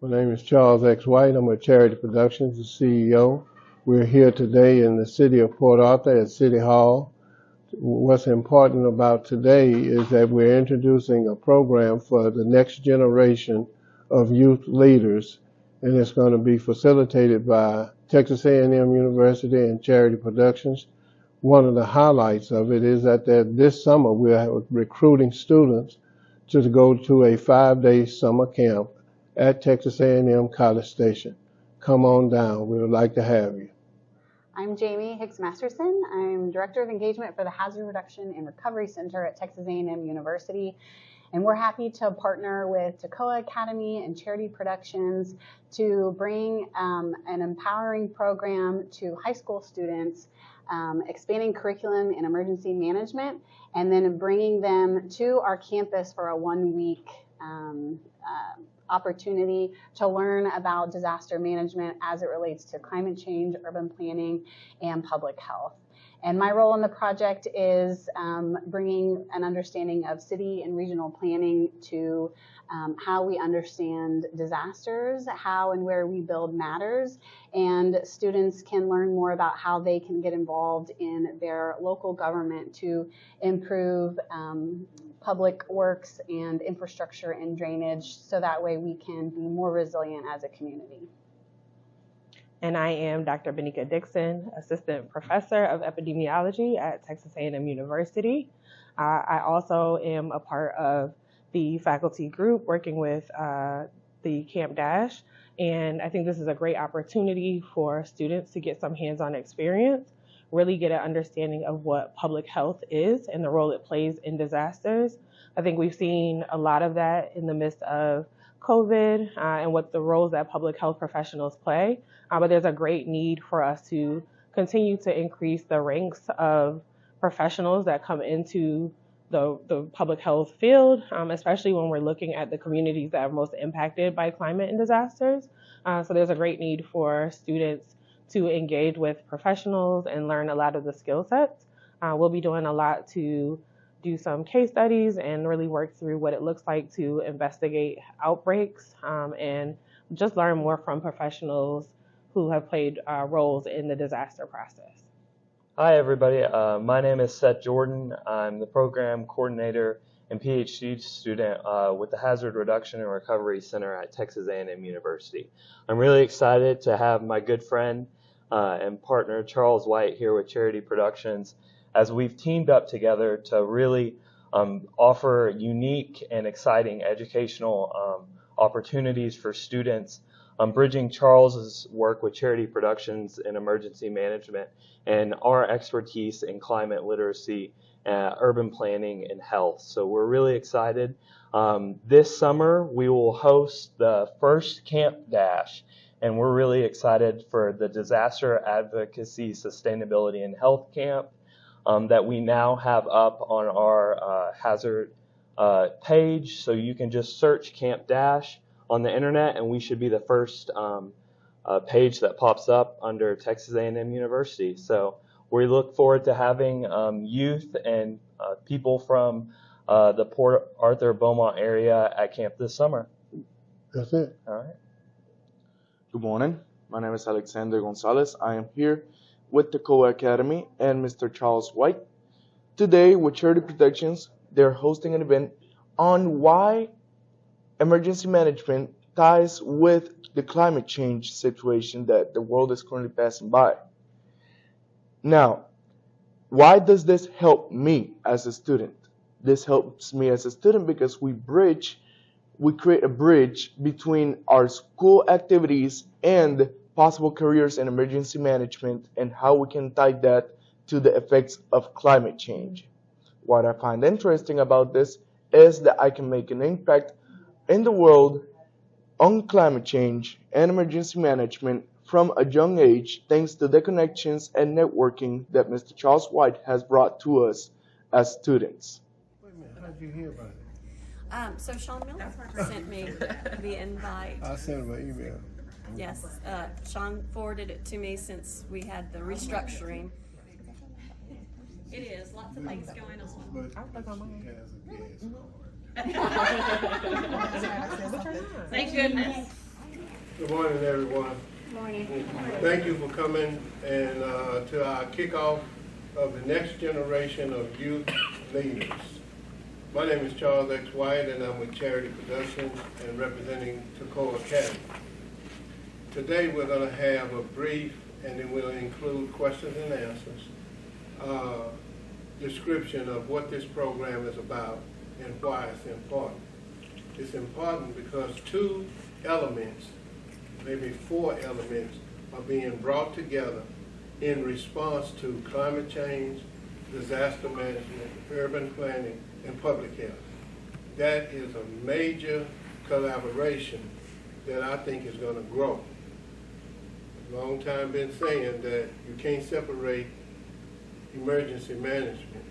My name is Charles X. White. I'm with Charity Productions, the CEO. We're here today in the city of Port Arthur at City Hall. What's important about today is that we're introducing a program for the next generation of youth leaders, and it's going to be facilitated by Texas A&M University and Charity Productions. One of the highlights of it is that this summer we're recruiting students to go to a 5-day summer camp at Texas A&M College Station. Come on down. We would like to have you. I'm Jamie Hicks Masterson. I'm Director of Engagement for the Hazard Reduction and Recovery Center at Texas A&M University. And we're happy to partner with TEKOA Academy and Charity Productions to bring an empowering program to high school students, expanding curriculum in emergency management, and then bringing them to our campus for a 1-week opportunity to learn about disaster management as it relates to climate change, urban planning, and public health. And my role in the project is bringing an understanding of city and regional planning to how we understand disasters, how and where we build matters, and students can learn more about how they can get involved in their local government to improve public works and infrastructure and drainage, so that way we can be more resilient as a community. And I am Dr. Benika Dixon, Assistant Professor of Epidemiology at Texas A&M University. I also am a part of the faculty group working with the Camp Dash, and I think this is a great opportunity for students to get some hands-on experience, really get an understanding of what public health is and the role it plays in disasters. I think we've seen a lot of that in the midst of COVID and what the roles that public health professionals play. But there's a great need for us to continue to increase the ranks of professionals that come into the public health field, especially when we're looking at the communities that are most impacted by climate and disasters. So there's a great need for students to engage with professionals and learn a lot of the skill sets. We'll be doing a lot to do some case studies and really work through what it looks like to investigate outbreaks and just learn more from professionals who have played roles in the disaster process. Hi everybody, my name is Seth Jordan. I'm the program coordinator and PhD student with the Hazard Reduction and Recovery Center at Texas A&M University. I'm really excited to have my good friend and partner Charles White here with Charity Productions as we've teamed up together to really offer unique and exciting educational opportunities for students, bridging Charles's work with Charity Productions in emergency management and our expertise in climate literacy, urban planning, and health. So we're really excited. This summer we will host the first Camp Dash, and we're really excited for the Disaster Advocacy, Sustainability, and Health Camp that we now have up on our hazard page. So you can just search Camp Dash on the internet, and we should be the first page that pops up under Texas A&M University. So we look forward to having youth and people from the Port Arthur Beaumont area at camp this summer. That's it. All right. Good morning. My name is Alexander Gonzalez. I am here with the TEKOA Academy and Mr. Charles White. Today with Charity Productions, they're hosting an event on why emergency management ties with the climate change situation that the world is currently passing by. Now, why does this help me as a student? This helps me as a student because we create a bridge between our school activities and possible careers in emergency management and how we can tie that to the effects of climate change. What I find interesting about this is that I can make an impact in the world on climate change and emergency management from a young age, thanks to the connections and networking that Mr. Charles White has brought to us as students. Wait a minute, how did you hear about it? So Sean Miller sent me the invite. I sent him an email. Yes, Sean forwarded it to me since we had the restructuring. It is, lots of things going on. But Thank goodness. Good morning, everyone. Morning. Thank you for coming and to our kickoff of the next generation of youth leaders. My name is Charles X. White, and I'm with Charity Productions and representing TEKOA Academy. Today we're going to have a brief, and then we'll include questions and answers, description of what this program is about and why it's important. It's important because two elements, maybe four elements, are being brought together in response to climate change, disaster management, urban planning, and public health. That is a major collaboration that I think is going to grow. A long time been saying that you can't separate emergency management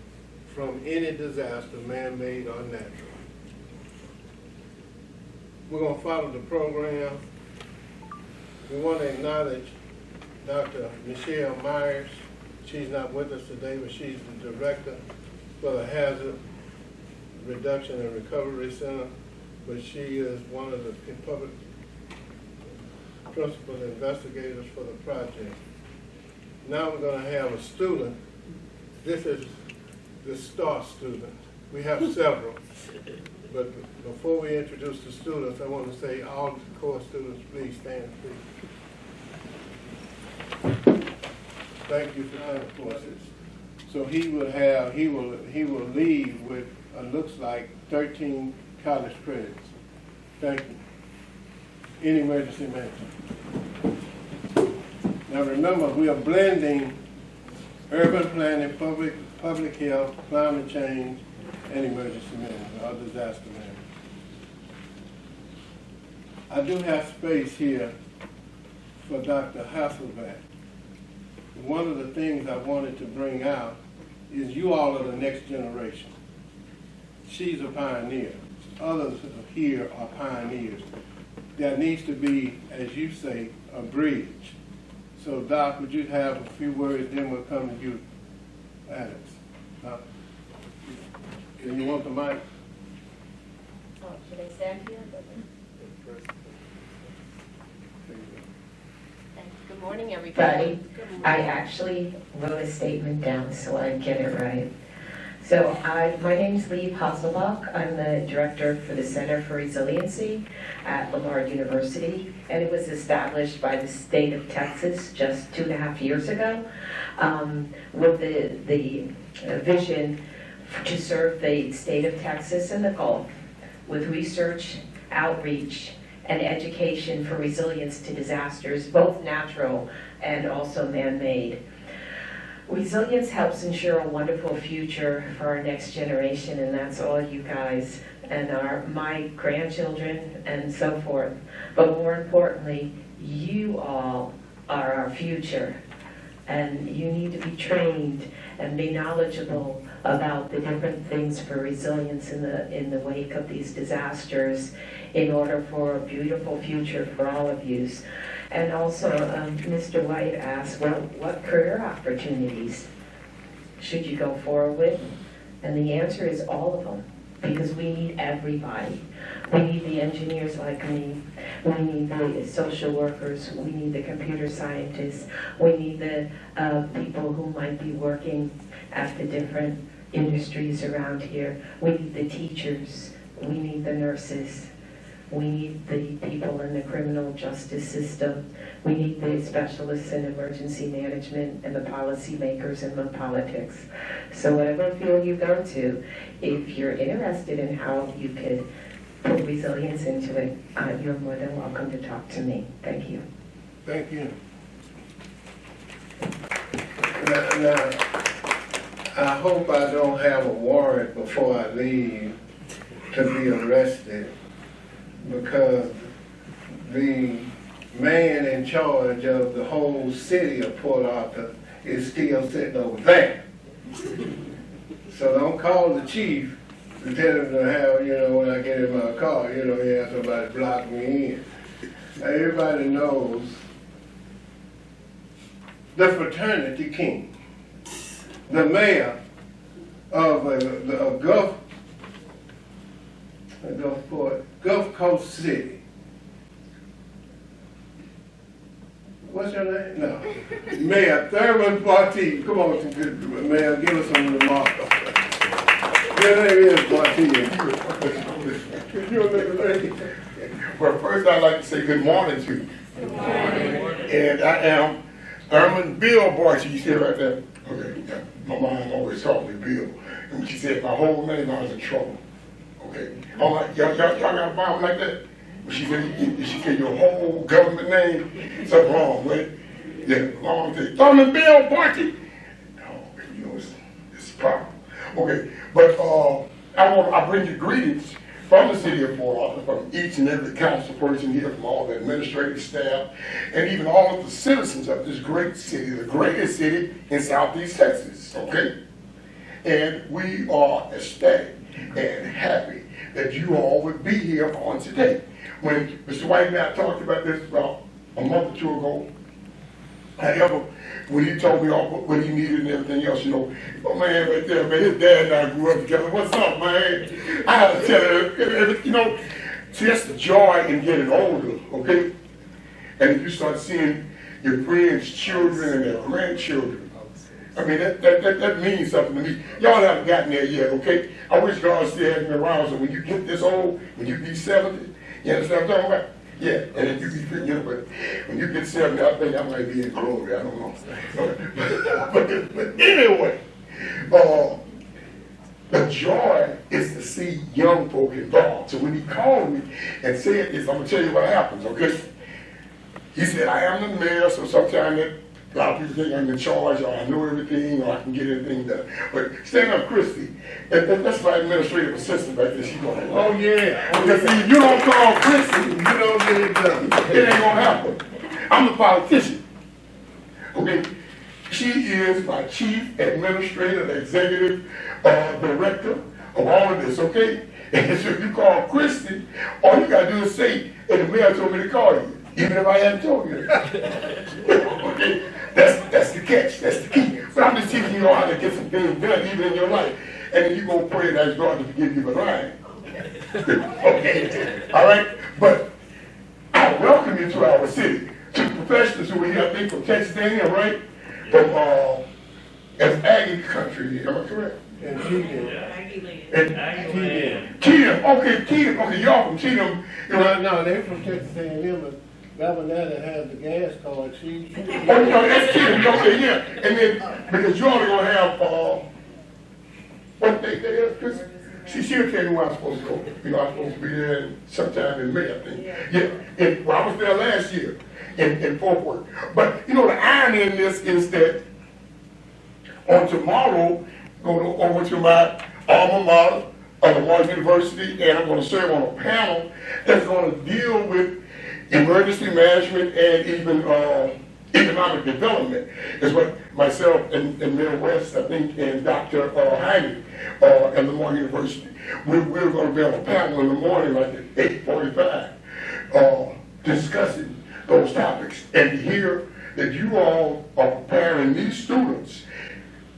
from any disaster, man-made or natural. We're going to follow the program. We want to acknowledge Dr. Michelle Myers. She's not with us today, but she's the director for the Hazard Reduction and Recovery Center, but she is one of the public principal investigators for the project. Now we're going to have a student. This is the STAR student. We have several, but before we introduce the students, I want to say all the core students, please stand, please. Thank you for that courses. So he will leave with looks like 13 college credits. Thank you. In emergency management. Now remember, we are blending urban planning, public health, climate change, and emergency management, or disaster management. I do have space here for Dr. Hasselbeck. One of the things I wanted to bring out is you all are the next generation. She's a pioneer. Others here are pioneers. There needs to be, as you say, a bridge. So Doc, would you have a few words, then we'll come to you, Alex. Do you want the mic? Oh, should I stand here? Good morning, everybody. I actually wrote a statement down so I get it right. So my name is Lee Hasselbach. I'm the director for the Center for Resiliency at Lamar University, and it was established by the state of Texas just 2.5 years ago with the vision to serve the state of Texas and the Gulf with research, outreach, and education for resilience to disasters, both natural and also man-made. Resilience helps ensure a wonderful future for our next generation, and that's all you guys and my grandchildren and so forth. But more importantly, you all are our future, and you need to be trained and be knowledgeable about the different things for resilience in the wake of these disasters in order for a beautiful future for all of you. And also, Mr. White asked, well, what career opportunities should you go forward with? And the answer is all of them, because we need everybody. We need the engineers like me. We need the social workers. We need the computer scientists. We need the people who might be working at the different industries around here. We need the teachers. We need the nurses. We need the people in the criminal justice system. We need the specialists in emergency management and the policymakers in the politics. So whatever field you go to, if you're interested in how you could put resilience into it, you're more than welcome to talk to me. Thank you. Thank you. Now, I hope I don't have a warrant before I leave to be arrested, because the man in charge of the whole city of Port Arthur is still sitting over there. So don't call the chief to tell him to have, when I get in my car, he has somebody block me in. Now, everybody knows the fraternity king, the mayor of Gulf Coast City, your name? No. Mayor Thurman Barty. Come on, Mayor, give us some remarks. Your name is Barty. Well, first I'd like to say good morning to you. Good morning. And I am Thurman Bill Barty. You see it right there? Okay. Yeah. My mom always called me Bill. And when she said my whole name, I was in trouble. Okay. I'm like, y'all got a mom like that? She said your whole government name, something wrong with it. Yeah, my mom said, Thurman Bill Barty. No, you know, it's a problem. Okay, but I bring you greetings from the city of Fort Lauderdale, from each and every council person here, from all the administrative staff, and even all of the citizens of this great city, the greatest city in Southeast Texas, okay? And we are ecstatic and happy that you all would be here on today. When Mr. White and I talked about this about a month or two ago, however, when he told me all what he needed and everything else, you know, oh man, right there, man, his dad and I grew up together. What's up, man? I had to tell him, you know, see, that's the joy in getting older, okay? And if you start seeing your friends' children and their grandchildren, I mean, that means something to me. Y'all haven't gotten there yet, okay? I wish God still had me around, so when you get this old, when you be 70, you understand what I'm talking about? Yeah, and if you be, you know, but when you get 70, I think I might be in glory. I don't know. But anyway, the joy is to see young folk involved. So when he called me and said this, I'm going to tell you what happens, okay? He said, I am the mayor, so sometimes a lot of people think I'm in charge, or I know everything, or I can get everything done. But stand up, Christy, and that's my administrative assistant back there. She's going, oh yeah. Because if you don't call Christy, you don't get it done. It ain't gonna happen. I'm a politician. Okay, she is my chief administrative, executive director of all of this. Okay, and so if you call Christy, all you gotta do is say, "Hey, the mayor told me to call you," even if I hadn't told you. Okay. That's the catch, that's the key. But I'm just teaching you how to get some things done even in your life. And then you go pray and ask God to forgive you for lying. Okay, all right? But I welcome you to our city. To the professionals who are here, I think from Texas A&M, right? From as Aggie country, am I correct? And Keaton. Keaton, okay, y'all from Keaton. No, they're from Texas A&M, but that one there that has the gas card, she. Oh, no, that's Keaton, okay, yeah. And then, because you're only gonna have, what day that is, Chris? She'll tell you where I'm supposed to go. You know, I'm supposed to be there sometime in May, I think. Yeah, and well, I was there last year in Fort Worth. But, you know, the irony in this is that on tomorrow, I'm going over to my alma mater, Lamar University, and I'm going to serve on a panel that's going to deal with emergency management and even economic development is what myself and Midwest, I think, and Dr. Heine at Lamar University, we're going to be on a panel in the morning, like at 8:45, discussing those topics. And to hear that you all are preparing these students,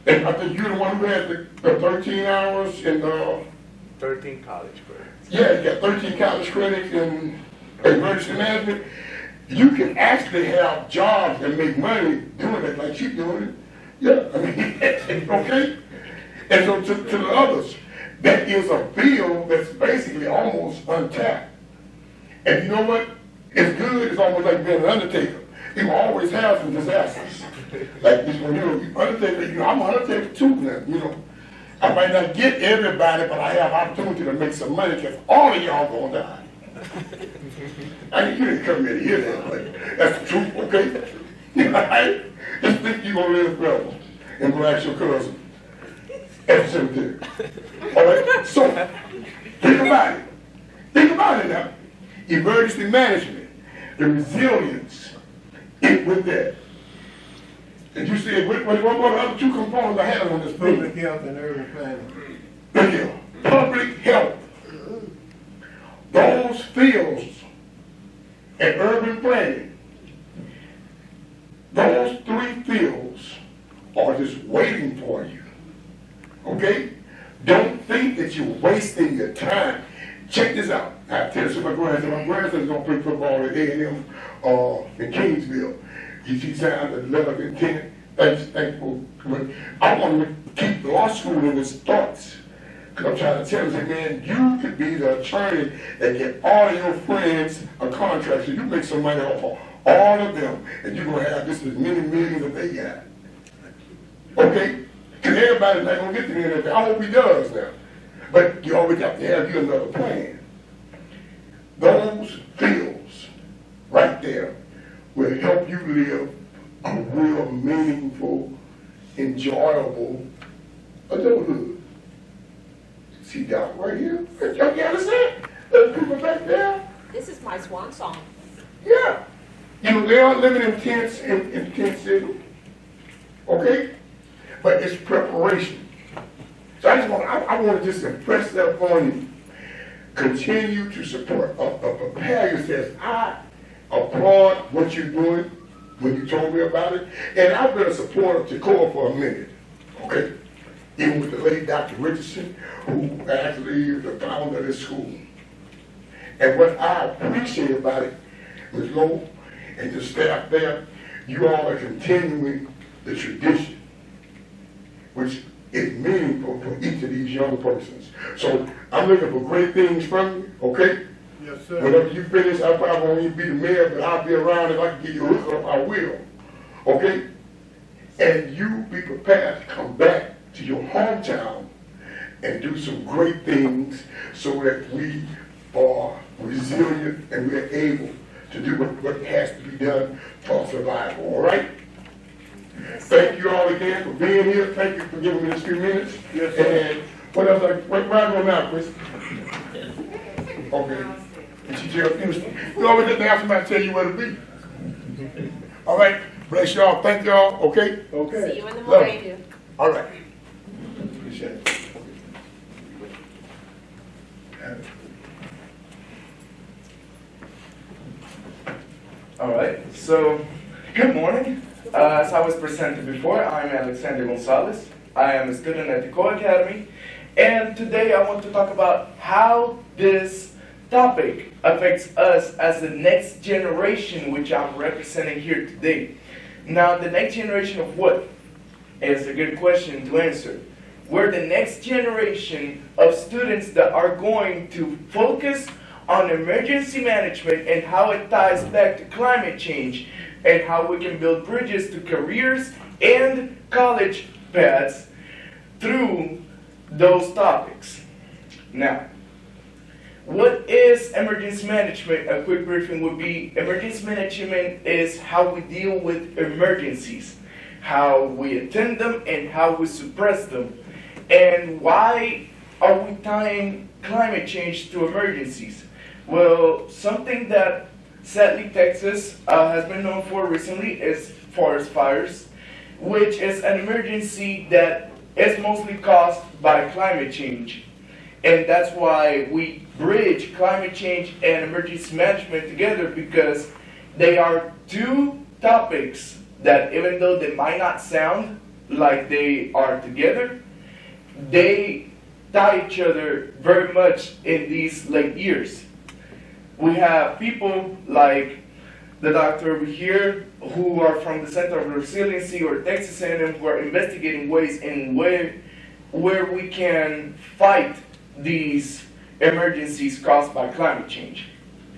and I think you're the one who had the 13 hours in 13 college credits. Yeah, you got 13 college credits in emergency management. You can actually have jobs and make money doing it like she's doing it. Yeah, I mean, okay? And so to the others, that is a bill that's basically almost untapped. And you know what? It's good, it's almost like being an undertaker. You always have some disasters. Like this one, undertaker, I'm an undertaker too now, I might not get everybody, but I have opportunity to make some money because all of y'all gonna die. I mean, you didn't come here to hear that, but that's the truth, okay? Just think you're gonna live forever and go ask your cousin at the cemetery. All right? So, think about it. Think about it now. Emergency management, the resilience with that. And you said, what are the other two components I had on this thing? Public health and urban planning. Thank you. Public health. Those fields and urban planning, those three fields are just waiting for you. Okay? Don't think that you're wasting your time. Check this out. I tell you, my grandson's going to play football at A&M in Kingsville. You see signs of love, intent, thankful. I want to keep law school in his thoughts. Because I'm trying to tell him, man, you could be the attorney that get all of your friends a contract, so you make some money off of all of them, and you're going to have just as many millions that they got. Okay? Because everybody's not going to get to the end of it. I hope he does now. But you always have to have you another plan. Those fields right there will help you live a real meaningful, enjoyable adulthood. See Doc right here? Y'all understand? There's people back there. This is my swan song. Yeah. You know, they are living in tents in Tent City. Okay? But it's preparation. So I want to just impress that upon you. Continue to support, prepare yourself. I applaud what you're doing when you told me about it. And I've been a supporter of TEKOA for a minute. Okay? Even with the late Dr. Richardson, who actually is the founder of this school. And what I appreciate about it, Ms. Lowe and the staff there, you all are continuing the tradition, which is meaningful for each of these young persons. So I'm looking for great things from you, okay? Yes, sir. Whenever you finish, I probably won't even be the mayor, but I'll be around. If I can get you a hookup, I will, okay? And you be prepared to come back to your hometown and do some great things so that we are resilient and we're able to do what has to be done for survival, all right? Thank you all again for being here. Thank you for giving me this few minutes. Yes, sir. And what else? Right on now, Chris. Okay. And she tells you always have to have somebody tell you where to be. All right. Bless y'all. Thank y'all. Okay? Okay. See you in the Love morning. you. All right. Appreciate it. All right, so good morning. As I was presented before, I'm Alexander Gonzalez. I am a student at the TEKOA Academy, and today I want to talk about how this topic affects us as the next generation, which I'm representing here today. Now, the next generation of what? Is a good question to answer. We're the next generation of students that are going to focus on emergency management and how it ties back to climate change and how we can build bridges to careers and college paths through those topics. Now, what is emergency management? A quick briefing would be emergency management is how we deal with emergencies, how we attend them and how we suppress them. And why are we tying climate change to emergencies? Well, something that sadly Texas has been known for recently is forest fires, which is an emergency that is mostly caused by climate change. And that's why we bridge climate change and emergency management together, because they are two topics that, even though they might not sound like they are together, they tie each other very much in these late years. We have people like the doctor over here who are from the Center of Resiliency or Texas A&M who are investigating ways in where we can fight these emergencies caused by climate change.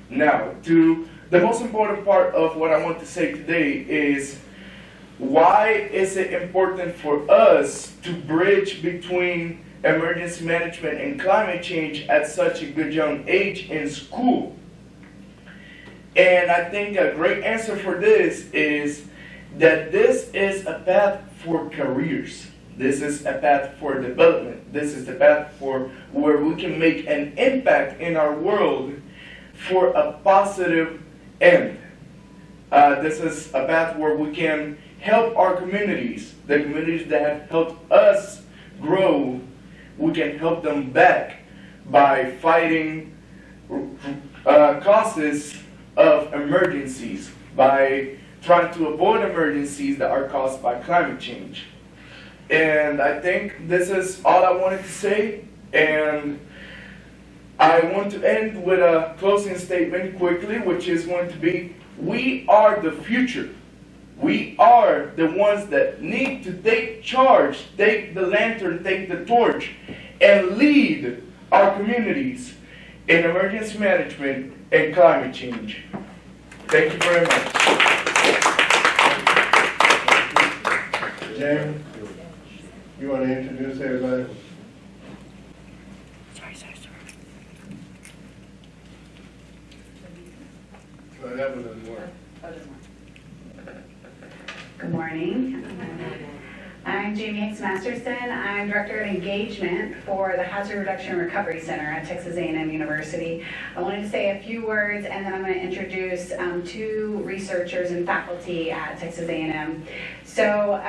Now, to the most important part of what I want to say today is, why is it important for us to bridge between emergency management and climate change at such a good young age in school? And I think a great answer for this is that this is a path for careers. This is a path for development. This is the path for where we can make an impact in our world for a positive end. This is a path where we can help our communities, the communities that have helped us grow. We can help them back by fighting causes of emergencies, by trying to avoid emergencies that are caused by climate change. And I think this is all I wanted to say, and I want to end with a closing statement quickly, which is going to be, we are the future. We are the ones that need to take charge, take the lantern, take the torch, and lead our communities in emergency management and climate change. Thank you very much. Jamie, you want to introduce everybody? Well, that one doesn't work. Good morning. I'm Jamie Hicks Masterson. I'm Director of Engagement for the Hazard Reduction and Recovery Center at Texas A&M University. I wanted to say a few words, and then I'm going to introduce two researchers and faculty at Texas A&M. So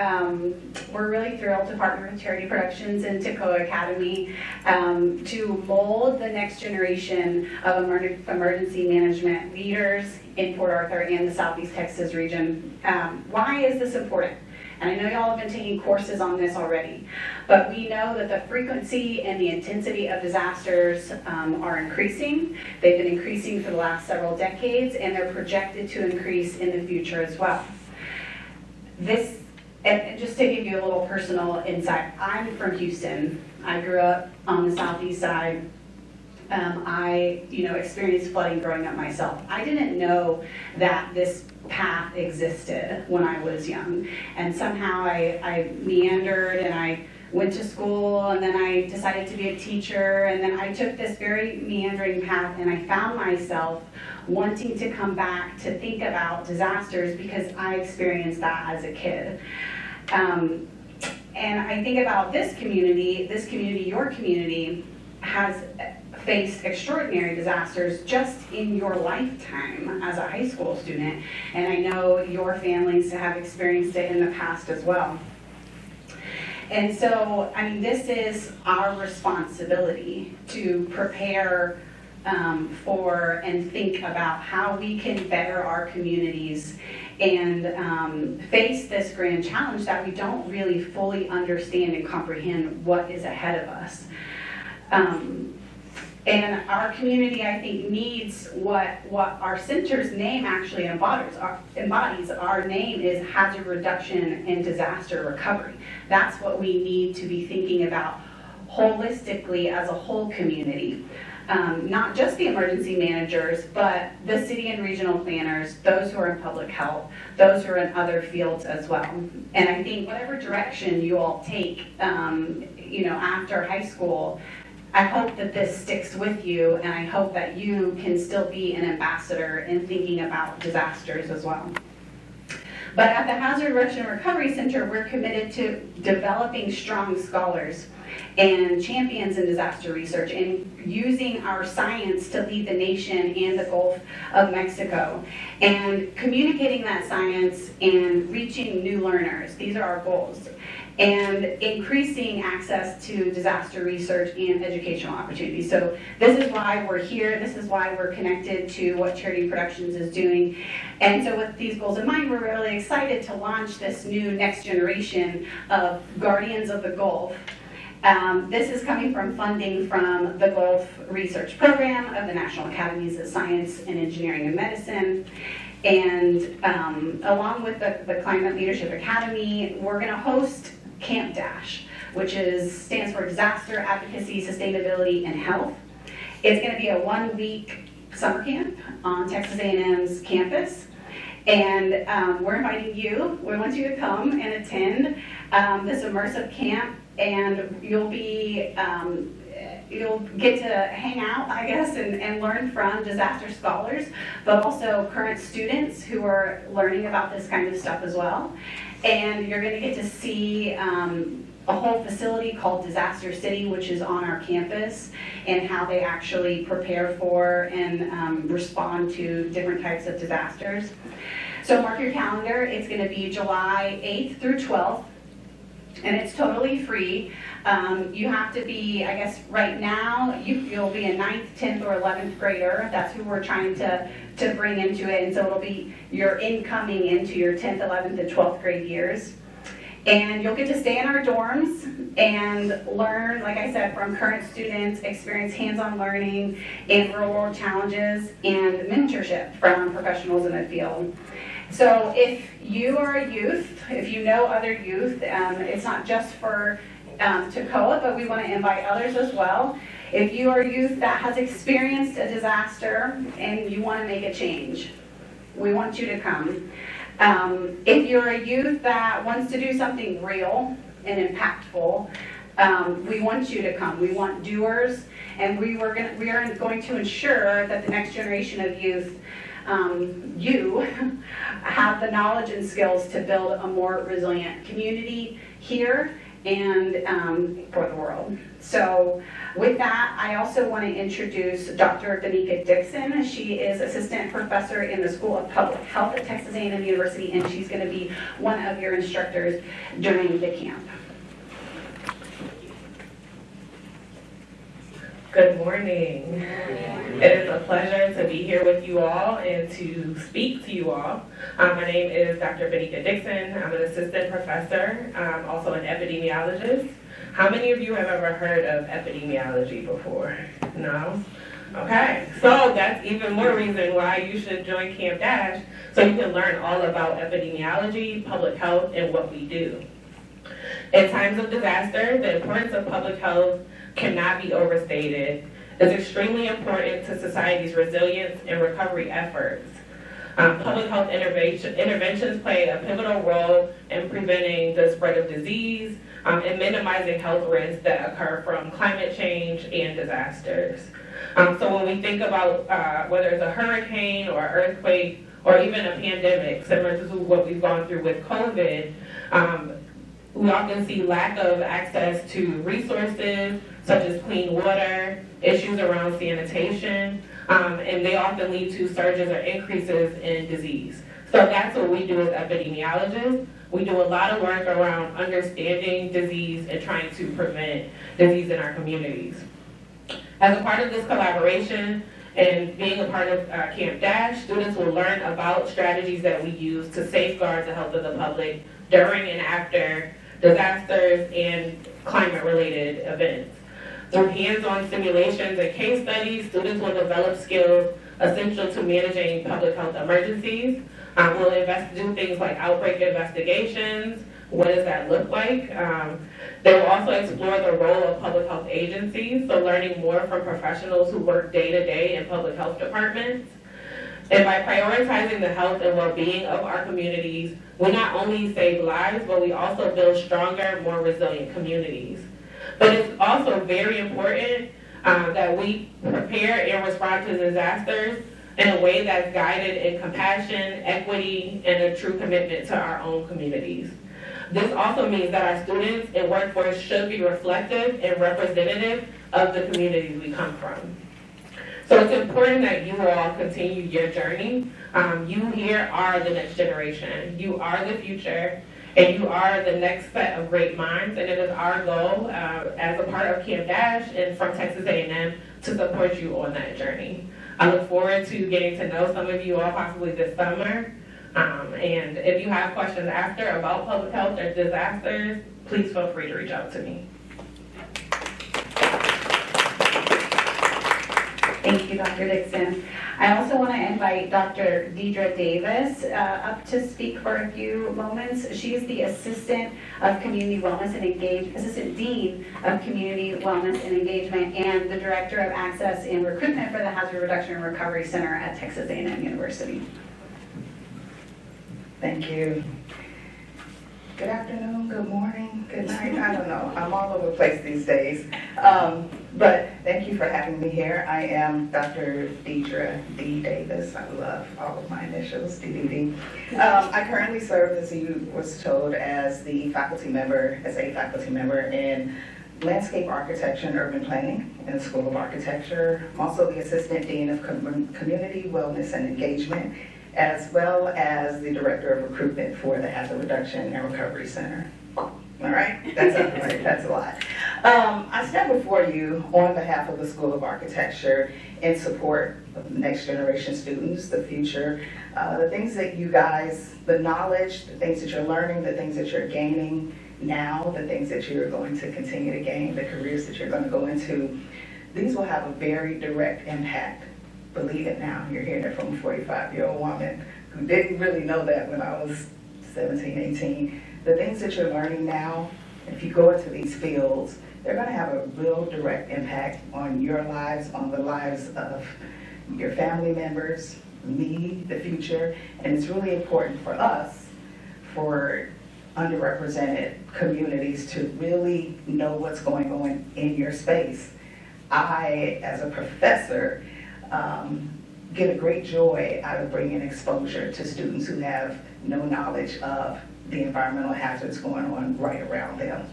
we're really thrilled to partner with Charity Productions and TEKOA Academy to mold the next generation of emergency management leaders in Port Arthur and the Southeast Texas region. Why is this important? And I know y'all have been taking courses on this already, but we know that the frequency and the intensity of disasters are increasing. They've been increasing for the last several decades, and they're projected to increase in the future as well. And just to give you a little personal insight, I'm from Houston. I grew up on the southeast side. I experienced flooding growing up myself. I didn't know that this path existed when I was young. And somehow I meandered and I went to school, and then I decided to be a teacher, and then I took this very meandering path, and I found myself wanting to come back to think about disasters because I experienced that as a kid. And I think about this community, your community, has faced extraordinary disasters just in your lifetime as a high school student, and I know your families have experienced it in the past as well. And so, this is our responsibility to prepare for and think about how we can better our communities and face this grand challenge that we don't really fully understand and comprehend what is ahead of us. And our community, I think, needs what our center's name actually embodies. Our name is Hazard Reduction and Disaster Recovery. That's what we need to be thinking about holistically as a whole community. Not just the emergency managers, but the city and regional planners, those who are in public health, those who are in other fields as well. And I think whatever direction you all take, after high school, I hope that this sticks with you, and I hope that you can still be an ambassador in thinking about disasters as well. But at the Hazard Reduction and Recovery Center, we're committed to developing strong scholars and champions in disaster research and using our science to lead the nation and the Gulf of Mexico and communicating that science and reaching new learners. These are our goals. And increasing access to disaster research and educational opportunities. So this is why we're here. This is why we're connected to what Charity Productions is doing. And so with these goals in mind, we're really excited to launch this new next generation of Guardians of the Gulf. This is coming from funding from the Gulf Research Program of the National Academies of Science and Engineering and Medicine. And along with the Climate Leadership Academy, we're going to host Camp Dash, which stands for Disaster Advocacy, Sustainability, and Health. It's going to be a 1-week summer camp on Texas A&M's campus. And we're inviting you. We want you to come and attend this immersive camp, and you'll get to hang out, I guess, and learn from disaster scholars, but also current students who are learning about this kind of stuff as well. And you're going to get to see a whole facility called Disaster City, which is on our campus, and how they actually prepare for and respond to different types of disasters. So mark your calendar. It's going to be July 8th through 12th, and it's totally free. You have to be, I guess, right now, you'll be a 9th, 10th, or 11th grader. That's who we're trying to bring into it. And so it'll be your incoming into your 10th, 11th, and 12th grade years. And you'll get to stay in our dorms and learn, like I said, from current students, experience hands-on learning and real-world challenges, and mentorship from professionals in the field. So if you are a youth, if you know other youth, it's not just for TEKOA, but we want to invite others as well. If you are a youth that has experienced a disaster and you want to make a change, we want you to come. If you're a youth that wants to do something real and impactful, we want you to come. We want doers, and we are going to ensure that the next generation of youth, you have the knowledge and skills to build a more resilient community here and for the world. So with that, I also want to introduce Dr. Benika Dixon. She is assistant professor in the School of Public Health at Texas A&M University, and she's going to be one of your instructors during the camp. Good morning. It is a pleasure to be here with you all and to speak to you all. My name is Dr. Benika Dixon. I'm an assistant professor, also an epidemiologist. How many of you have ever heard of epidemiology before? No? Okay, so that's even more reason why you should join Camp Dash, so you can learn all about epidemiology, public health, and what we do. In times of disaster, the importance of public health cannot be overstated. It's extremely important to society's resilience and recovery efforts. Public health interventions play a pivotal role in preventing the spread of disease and minimizing health risks that occur from climate change and disasters. So when we think about whether it's a hurricane or earthquake or even a pandemic, similar to what we've gone through with COVID, we often see lack of access to resources such as clean water, issues around sanitation, and they often lead to surges or increases in disease. So that's what we do as epidemiologists. We do a lot of work around understanding disease and trying to prevent disease in our communities. As a part of this collaboration and being a part of Camp Dash, students will learn about strategies that we use to safeguard the health of the public during and after disasters and climate-related events. Through hands-on simulations and case studies, students will develop skills essential to managing public health emergencies. We'll do things like outbreak investigations. What does that look like? They will also explore the role of public health agencies, so learning more from professionals who work day-to-day in public health departments. And by prioritizing the health and well-being of our communities, we not only save lives, but we also build stronger, more resilient communities. But it's also very important that we prepare and respond to disasters in a way that's guided in compassion, equity, and a true commitment to our own communities. This also means that our students and workforce should be reflective and representative of the communities we come from. So it's important that you all continue your journey. You here are the next generation. You are the future, and you are the next set of great minds. And it is our goal as a part of Camp Dash and from Texas A&M to support you on that journey. I look forward to getting to know some of you all possibly this summer. And if you have questions after about public health or disasters, please feel free to reach out to me. Thank you, Dr. Dixon. I also want to invite Dr. Deidre Davis up to speak for a few moments. She is the Assistant of Community Wellness and Assistant Dean of Community Wellness and Engagement, and the Director of Access and Recruitment for the Hazard Reduction and Recovery Center at Texas A&M University. Thank you. Good afternoon, good morning, good night. I don't know. I'm all over the place these days. But thank you for having me here. I am Dr. Deidre D. Davis. I love all of my initials, DDD. I currently serve, as you was told, as a faculty member in landscape architecture and urban planning in the School of Architecture. I'm also the Assistant Dean of Community Wellness and Engagement, as well as the Director of Recruitment for the Hazard Reduction and Recovery Center. All right, that's a lot. I stand before you on behalf of the School of Architecture in support of the next generation students, the future, the things that you guys, the knowledge, the things that you're learning, the things that you're gaining now, the things that you're going to continue to gain, the careers that you're going to go into. These will have a very direct impact. Believe it now, you're hearing it from a 45-year-old woman who didn't really know that when I was 17, 18. The things that you're learning now, if you go into these fields, they're going to have a real direct impact on your lives, on the lives of your family members, me, the future, and it's really important for us, for underrepresented communities, to really know what's going on in your space. I, as a professor, get a great joy out of bringing exposure to students who have no knowledge of the environmental hazards going on right around them,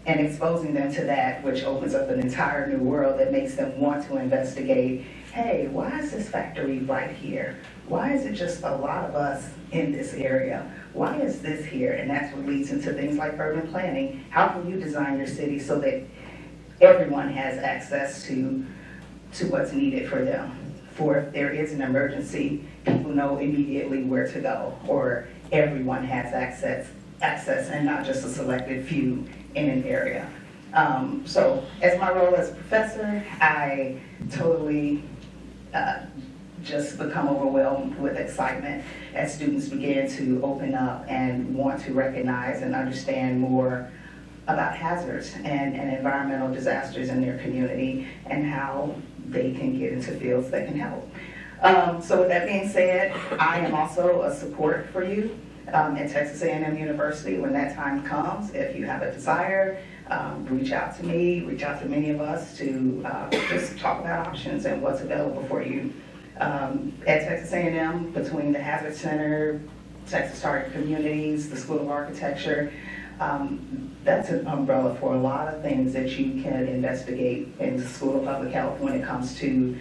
and exposing them to that, which opens up an entire new world that makes them want to investigate, hey, why is this factory right here? Why is it just a lot of us in this area? Why is this here? And that's what leads into things like urban planning. How can you design your city so that everyone has access to what's needed for them? For if there is an emergency, people know immediately where to go, or everyone has access and not just a selected few in an area. So as my role as a professor, I totally just become overwhelmed with excitement as students begin to open up and want to recognize and understand more about hazards and environmental disasters in their community and how they can get into fields that can help. So with that being said, I am also a support for you at Texas A&M University when that time comes. If you have a desire, reach out to me, reach out to many of us to just talk about options and what's available for you. At Texas A&M, between the Hazard Center, Texas Target Communities, the School of Architecture, that's an umbrella for a lot of things that you can investigate in the School of Public Health when it comes to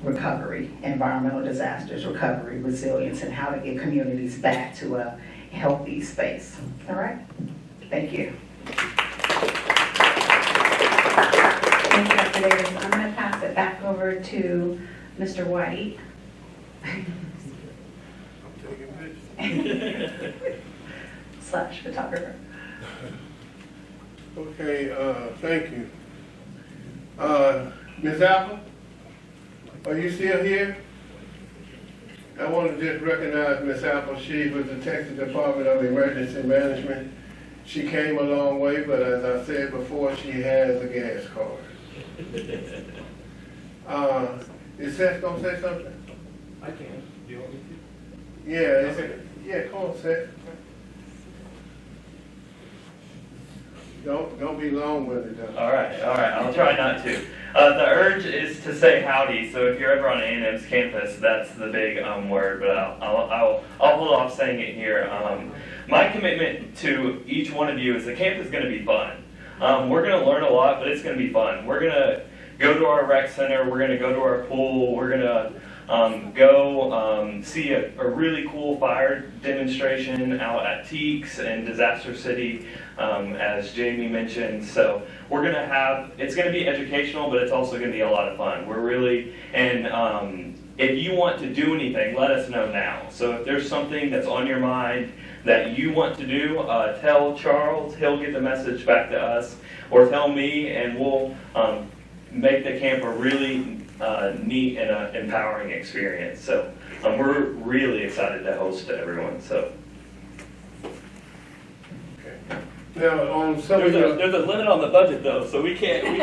recovery, environmental disasters, recovery, resilience, and how to get communities back to a healthy space. All right? Thank you. Thank you, Dr. Davis. I'm going to pass it back over to Mr. White. Slash photographer. Okay, thank you. Ms. Apple, are you still here? I want to just recognize Ms. Apple. She's with the Texas Department of Emergency Management. She came a long way, but as I said before, she has a gas card. Is Seth going to say something? I can. Do you want me to? Yeah, come on, Seth. Don't be long-winded though. All right, I'll try not to. The urge is to say howdy, so if you're ever on A&M's campus, that's the big word, but I'll hold off saying it here. My commitment to each one of you is the camp is going to be fun. We're going to learn a lot, but it's going to be fun. We're going to go to our rec center, we're going to go to our pool, we're going to go see a really cool fire demonstration out at Teeks and Disaster City, as Jamie mentioned. So we're going to have, it's going to be educational, but it's also going to be a lot of fun. We're really, and if you want to do anything, let us know now. So if there's something that's on your mind that you want to do, tell Charles, he'll get the message back to us, or tell me, and we'll make the camp a really neat and empowering experience. So we're really excited to host everyone. So now, on some there's a limit on the budget though, so we can't keep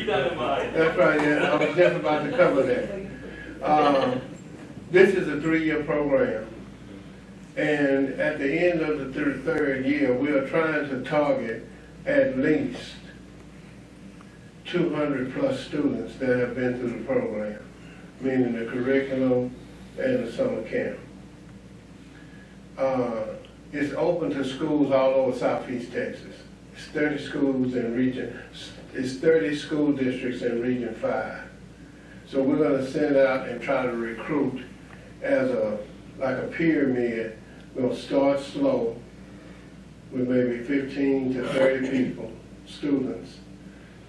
that in mind. That's right. Yeah, I was just about to cover that. This is a 3-year program, and at the end of the third year, we are trying to target at least 200 plus students that have been through the program, meaning the curriculum and the summer camp. It's open to schools all over Southeast Texas. It's 30 schools in region, it's 30 school districts in Region 5. So we're going to send out and try to recruit as like a pyramid. We'll start slow with maybe 15 to 30 people, students.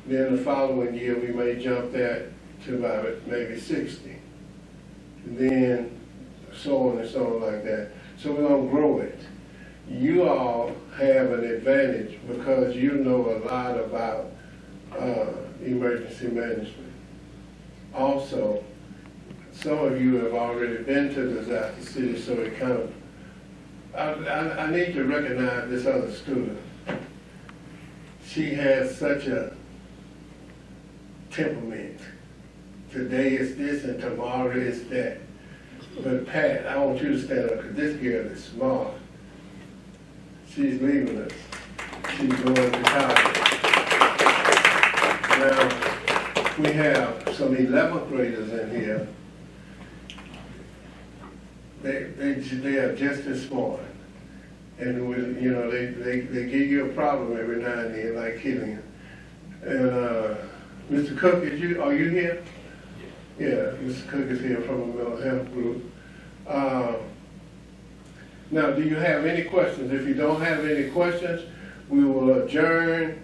Then the following year, we may jump that to about maybe 60. And then so on and so on like that. So we're going to grow it. You all have an advantage because you know a lot about emergency management. Also, some of you have already been to Disaster City, so it kind of, I need to recognize this other student. She has such a temperament. Today is this and tomorrow is that. But Pat, I want you to stand up, because this girl is smart. She's leaving us. She's going to college. Now, we have some 11th graders in here. They are just as smart. And with, you know, they give you a problem every now and then, like Killian. And Mr. Cook, are you here? Yeah, Mr. Cook is here from the mental health group. Now, do you have any questions? If you don't have any questions, we will adjourn.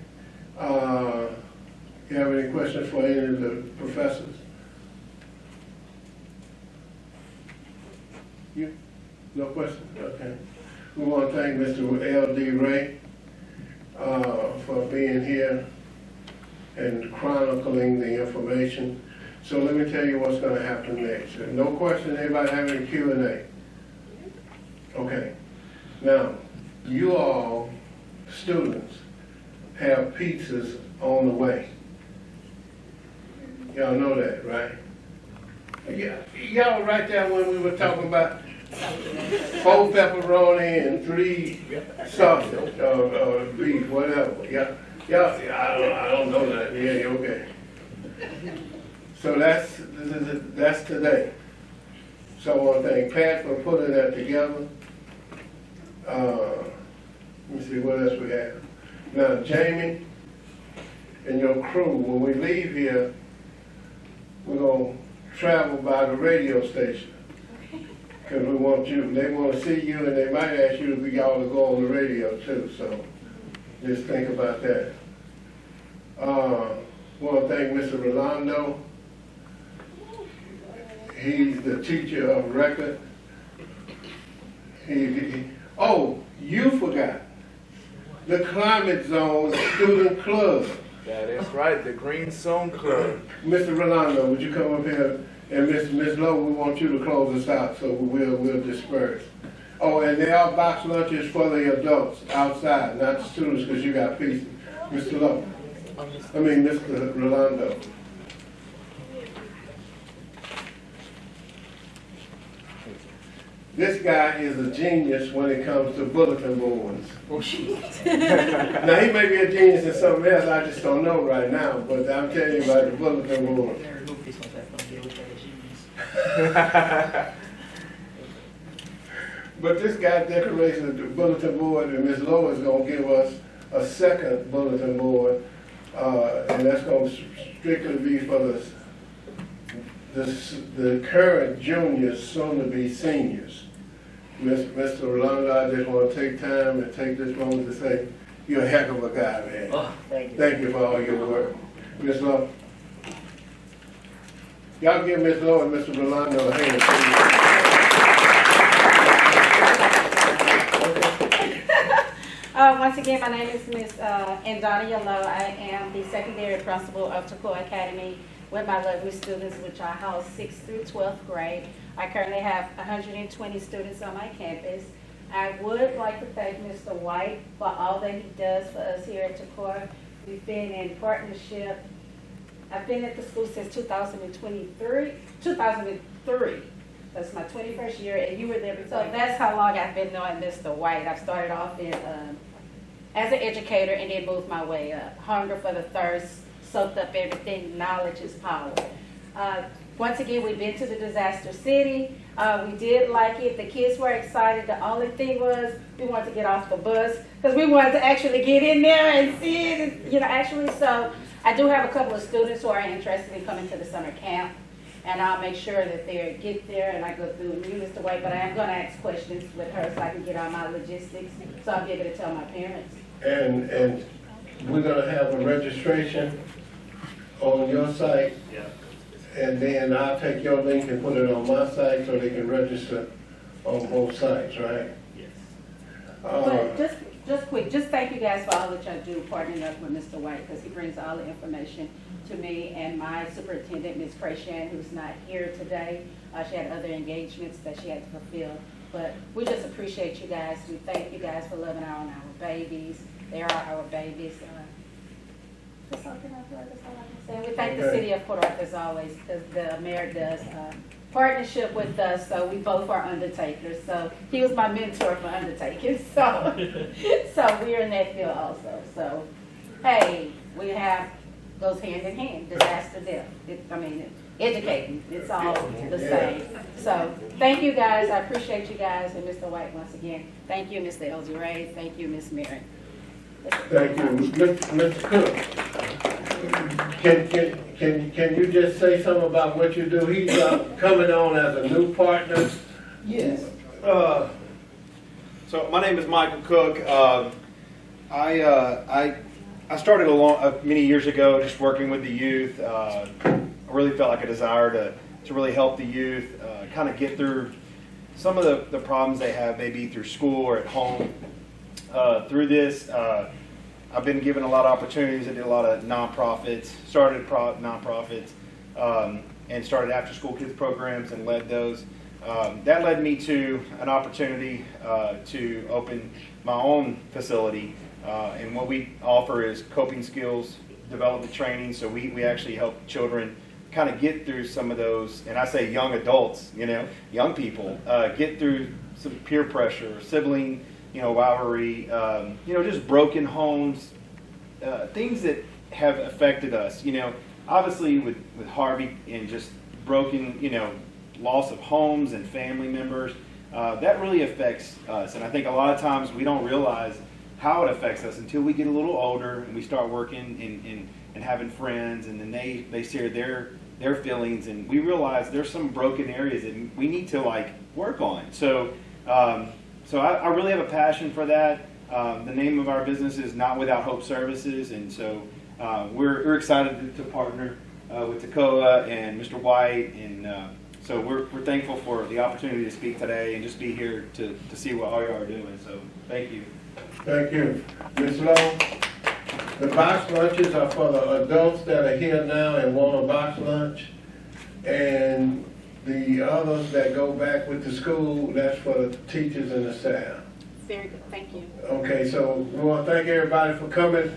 You have any questions for any of the professors? You? No questions? Okay. We want to thank Mr. L.D. Ray for being here and chronicling the information. So let me tell you what's going to happen next. No question, anybody have any Q&A? Okay. Now, you all, students, have pizzas on the way. Y'all know that, right? Yeah, y'all right there when we were talking about 4 pepperoni and 3 sausage or beef, whatever. Yeah, I don't know that. Yeah, okay. So that's today. So I want to thank Pat for putting that together. Let me see what else we have. Now, Jamie and your crew, when we leave here, we're going to travel by the radio station. Because we want you, they want to see you, and they might ask you if y'all to go on the radio too, so just think about that. I want to thank Mr. Rolando. He's the teacher of record. Oh, you forgot. The Climate Zone Student Club. That is right, the Green Zone Club. Mr. Rolando, would you come up here? And Ms. Lowe, we want you to close us out, so we'll disperse. Oh, and there are box lunches for the adults outside, not the students, because you got pieces. Mr. Lowe. Mr. Rolando. This guy is a genius when it comes to bulletin boards. Oh, shit. Now, he may be a genius in something else, I just don't know right now, but I'm telling you about the bulletin board. But this guy decorates the bulletin board, and Ms. Lowe is going to give us a second bulletin board, and that's going to strictly be for the current juniors, soon to be seniors. Mr. Rolando, I just want to take time and take this moment to say, you're a heck of a guy, man. Oh, thank you. Thank you for all your work. Ms. Lowe. Y'all give Ms. Lowe and Mr. Rolando a hand, please. Once again, my name is Ms. Andonia Lowe. I am the secondary principal of TEKOA Academy with my lovely students, which I house 6th through 12th grade. I currently have 120 students on my campus. I would like to thank Mr. White for all that he does for us here at TEKOA. We've been in partnership. I've been at the school since 2003. That's my 21st year, and you were there before. So that's how long I've been knowing Mr. White. I've started off as an educator and then moved my way up. Hunger for the thirst, soaked up everything. Knowledge is power. Once again, we've been to the Disaster City. We did like it. The kids were excited. The only thing was we wanted to get off the bus because we wanted to actually get in there and see it, actually. So I do have a couple of students who are interested in coming to the summer camp, and I'll make sure that they get there and I go through with you, Mr. White, but I am going to ask questions with her so I can get all my logistics so I'll be able to tell my parents. And we're going to have a registration on your site. Yeah. And then I'll take your link and put it on my site so they can register on both sites, right? Yes. But just just quick, just thank you guys for all that y'all do, partnering up with Mr. White, because he brings all the information to me and my superintendent, Ms. Creshan, who's not here today. She had other engagements that she had to fulfill. But we just appreciate you guys. We thank you guys for loving on our babies. They are our babies. Just something I feel like that's all I can say. We thank the city of Port Arthur as always, because the mayor does partnership with us, so we both are undertakers. So he was my mentor for undertaking. So we're in that field also. So hey, we have goes hand in hand. Disaster, death. Educating. It's all the same. So thank you guys. I appreciate you guys and Mr. White once again. Thank you, Mr. Elsie Ray. Thank you, Miss Mary. Thank you, Mr. Cook. Can you just say something about what you do? He's coming on as a new partner. Yes. So my name is Michael Cook. I started many years ago just working with the youth. I really felt like a desire to really help the youth kind of get through some of the problems they have maybe through school or at home. Through this, I've been given a lot of opportunities. I did a lot of nonprofits, started nonprofits, and started after-school kids programs and led those. That led me to an opportunity to open my own facility. And what we offer is coping skills development training. So we actually help children kind of get through some of those, and I say young adults, young people, get through some peer pressure, sibling, rivalry, just broken homes, things that have affected us. Obviously with Harvey and just broken, loss of homes and family members, that really affects us. And I think a lot of times we don't realize how it affects us until we get a little older and we start working and having friends, and then they share their feelings, and we realize there's some broken areas that we need to work on. So I really have a passion for that. The name of our business is Not Without Hope Services, and so we're excited to partner with TEKOA and Mr. White, and so we're thankful for the opportunity to speak today and just be here to see what all you are doing. So thank you. Thank you. Ms. Lowe, the box lunches are for the adults that are here now and want a box lunch, and the others that go back with the school, that's for the teachers and the staff. Very good. Thank you. Okay, so we want to thank everybody for coming.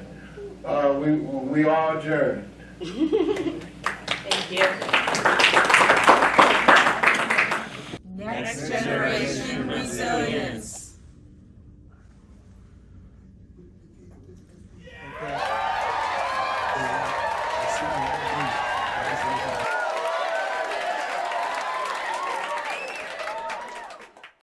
We are adjourned. Thank you. Next Generation Resilience.